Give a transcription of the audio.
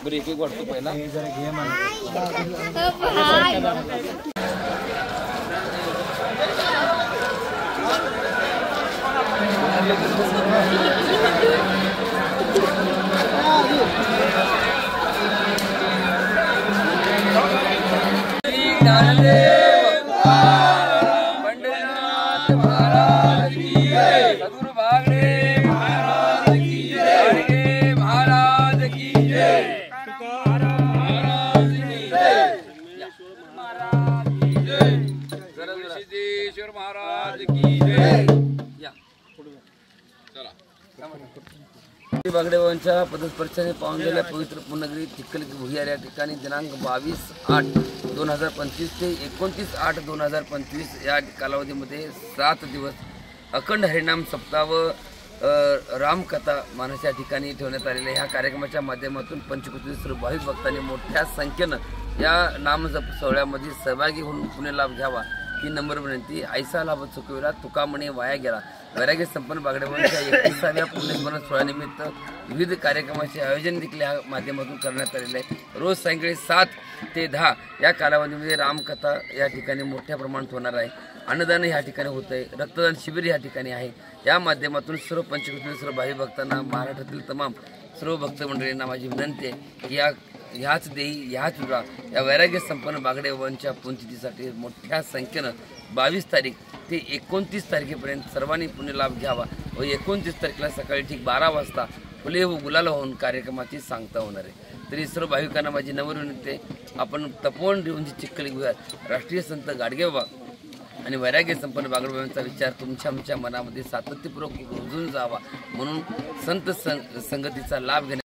Break एक वाटतो पहिला बागडेवांच्या पदस्पर्शाने पावलेल्या पवित्र पुण्यनगरी चिखल भुयार या ठिकाणी दिनांक 22/8/2025 ते 29/8/2025 या कालावधीमध्ये 7 दिवस अखंड हरिनाम सप्ताह व रामकथा मानस या ठिकाणी ठेवण्यात आलेल्या ह्या कार्यक्रमाच्या माध्यमातून पंचकृती सर्व भाविक भक्तांनी मोठ्या संख्येनं या नामजप सोहळ्यामध्ये सहभागी होऊन पुण्य लाभ घ्यावा ही नम्र विनंती। ऐसा लाभ चुकविला तुका म्हणे वाया गेला वैराग्य संपन्न बागडेवांच्या 31व्या पुण्यस्मरण सोहळ्यानिमित्त विविध कार्यक्रमाचे आयोजन देखील या माध्यमातून करण्यात आलेले आहे। रोज सायंकाळी 7 ते 10 या कालावधीमध्ये रामकथा या ठिकाणी मोठ्या प्रमाणात होणार आहे। अन्नदान या ठिकाणी होत आहे, रक्तदान शिबिर या ठिकाणी आहे। या माध्यमातून सर्व पंचकृती सर्व भावी भक्तांना महाराष्ट्रातील तमाम सर्व भक्त मंडळींना माझी विनंती आहे की ह्याच देई ह्याच उरा या वैराग्य संपन्न बागडेवांच्या पुण्यतिथीसाठी मोठ्या संख्येनं 22 तारीख ते 29 तारखेपर्यंत सर्वांनी पुण्य लाभ घ्यावा व 29 तारखेला सकाळी ठीक 12 वाजता फुले व गुलाल होऊन कार्यक्रमाची सांगता होणार आहे। तरी सर्व भाविकांना माझी नम्र विनंती आहे, आपण तपोवन देऊनची चिखल भुयार राष्ट्रीय संत गाडगेबाबा आणि वैराग्य संपन्न बागडेवांचा विचार तुमच्या आमच्या मनामध्ये सातत्यपूर्वक रुजून जावा म्हणून संत संगतीचा लाभ घेण्या